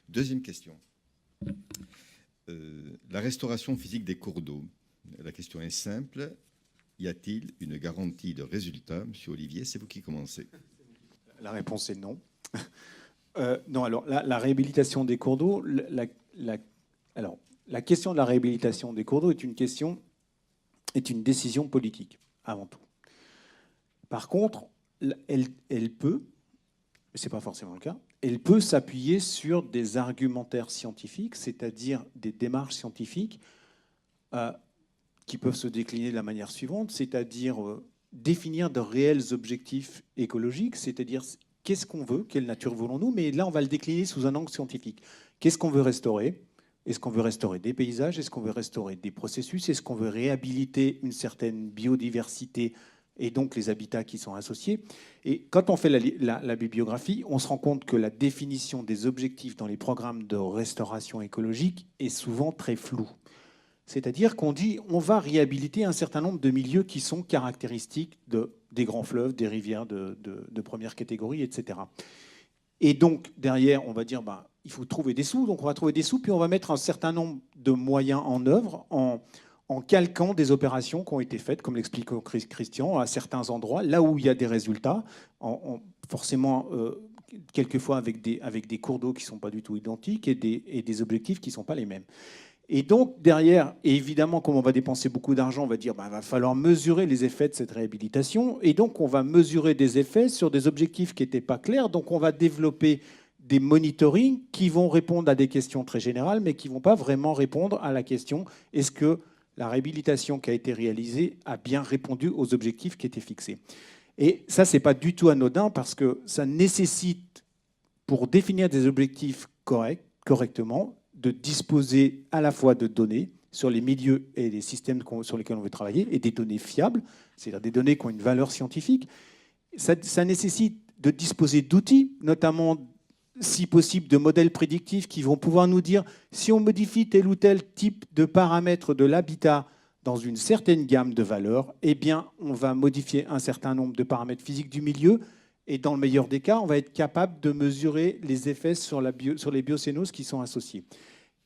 Deuxième question. La restauration physique des cours d'eau. La question est simple. Y a-t-il une garantie de résultat? Monsieur Olivier, c'est vous qui commencez. La réponse est non. Non, alors la réhabilitation des cours d'eau, alors, la question de la réhabilitation des cours d'eau est une décision politique, avant tout. Par contre, elle peut, mais ce n'est pas forcément le cas, elle peut s'appuyer sur des argumentaires scientifiques, c'est-à-dire des démarches scientifiques qui peuvent se décliner de la manière suivante, c'est-à-dire définir de réels objectifs écologiques, c'est-à-dire qu'est-ce qu'on veut, quelle nature voulons-nous, mais là on va le décliner sous un angle scientifique. Qu'est-ce qu'on veut restaurer? Est-ce qu'on veut restaurer des paysages? Est-ce qu'on veut restaurer des processus? Est-ce qu'on veut réhabiliter une certaine biodiversité et donc les habitats qui sont associés? Et quand on fait la bibliographie, on se rend compte que la définition des objectifs dans les programmes de restauration écologique est souvent très floue. C'est-à-dire qu'on dit on va réhabiliter un certain nombre de milieux qui sont caractéristiques des grands fleuves, des rivières de première catégorie, etc. Et donc, derrière, on va dire il faut trouver des sous. Donc, on va trouver des sous, puis on va mettre un certain nombre de moyens en œuvre en calquant des opérations qui ont été faites, comme l'explique Christian, à certains endroits, là où il y a des résultats, forcément, quelquefois avec des cours d'eau qui ne sont pas du tout identiques et des objectifs qui ne sont pas les mêmes. Et donc, derrière, et évidemment, comme on va dépenser beaucoup d'argent, on va dire qu'il va falloir mesurer les effets de cette réhabilitation. Et donc, on va mesurer des effets sur des objectifs qui n'étaient pas clairs. Donc, on va développer des monitorings qui vont répondre à des questions très générales, mais qui ne vont pas vraiment répondre à la question est-ce que la réhabilitation qui a été réalisée a bien répondu aux objectifs qui étaient fixés. Et ça, ce n'est pas du tout anodin parce que ça nécessite, pour définir des objectifs correctement, de disposer à la fois de données sur les milieux et les systèmes sur lesquels on veut travailler, et des données fiables, c'est-à-dire des données qui ont une valeur scientifique. Ça nécessite de disposer d'outils, notamment, si possible, de modèles prédictifs qui vont pouvoir nous dire si on modifie tel ou tel type de paramètres de l'habitat dans une certaine gamme de valeurs, eh bien, on va modifier un certain nombre de paramètres physiques du milieu. Et dans le meilleur des cas, on va être capable de mesurer les effets sur les biocénoses qui sont associés.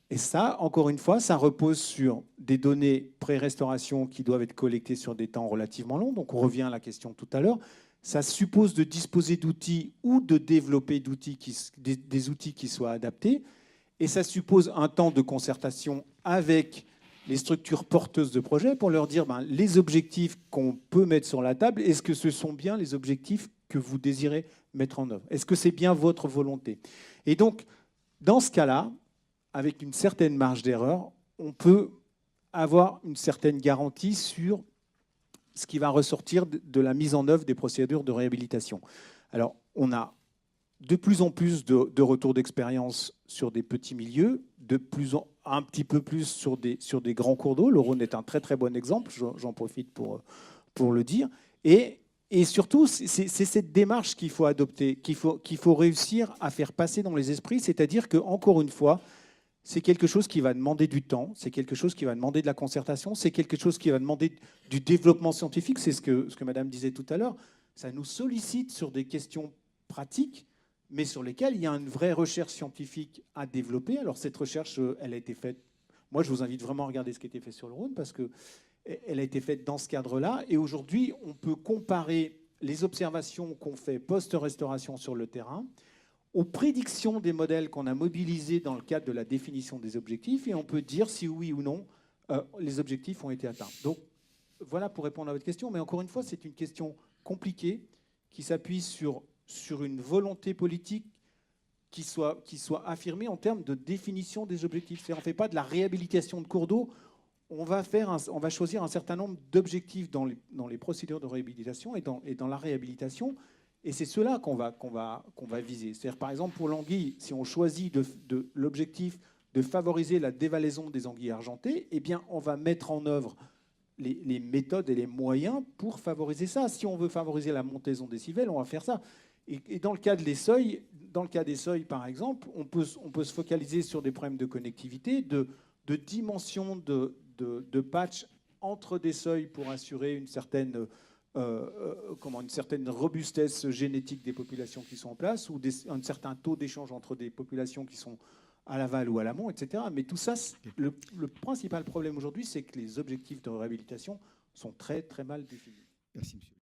Et ça, encore une fois, ça repose sur des données pré-restauration qui doivent être collectées sur des temps relativement longs. Donc on revient à la question tout à l'heure. Ça suppose de disposer d'outils ou de développer des outils qui soient adaptés. Et ça suppose un temps de concertation avec les structures porteuses de projets pour leur dire les objectifs qu'on peut mettre sur la table, est-ce que ce sont bien les objectifs que vous désirez mettre en œuvre? Est-ce que c'est bien votre volonté? Et donc, dans ce cas-là, avec une certaine marge d'erreur, on peut avoir une certaine garantie sur ce qui va ressortir de la mise en œuvre des procédures de réhabilitation. Alors, on a de plus en plus de retours d'expérience sur des petits milieux, un petit peu plus sur des grands cours d'eau. Le Rhône est un très très bon exemple, j'en profite pour le dire. Et surtout, c'est cette démarche qu'il faut adopter, qu'il faut réussir à faire passer dans les esprits, c'est-à-dire qu'encore une fois, c'est quelque chose qui va demander du temps, c'est quelque chose qui va demander de la concertation, c'est quelque chose qui va demander du développement scientifique, c'est ce que Madame disait tout à l'heure. Ça nous sollicite sur des questions pratiques, mais sur lesquelles il y a une vraie recherche scientifique à développer. Alors cette recherche, elle a été faite, moi je vous invite vraiment à regarder ce qui a été fait sur le Rhône, parce qu'elle a été faite dans ce cadre-là, et aujourd'hui on peut comparer les observations qu'on fait post-restauration sur le terrain aux prédictions des modèles qu'on a mobilisés dans le cadre de la définition des objectifs, et on peut dire si oui ou non les objectifs ont été atteints. Donc voilà pour répondre à votre question, mais encore une fois, c'est une question compliquée qui s'appuie sur une volonté politique qui soit affirmée en termes de définition des objectifs. On ne fait pas de la réhabilitation de cours d'eau, on va choisir un certain nombre d'objectifs dans les procédures de réhabilitation et dans la réhabilitation. Et c'est cela qu'on va viser. C'est-à-dire, par exemple, pour l'anguille, si on choisit de l'objectif de favoriser la dévalaison des anguilles argentées, eh bien, on va mettre en œuvre les méthodes et les moyens pour favoriser ça. Si on veut favoriser la montaison des décibels, on va faire ça. Et dans le cas des seuils, par exemple, on peut se focaliser sur des problèmes de connectivité, de dimension de patch entre des seuils pour assurer une certaine robustesse génétique des populations qui sont en place, ou un certain taux d'échange entre des populations qui sont à l'aval ou à l'amont, etc. Mais tout ça, le principal problème aujourd'hui, c'est que les objectifs de réhabilitation sont très, très mal définis. Merci, monsieur.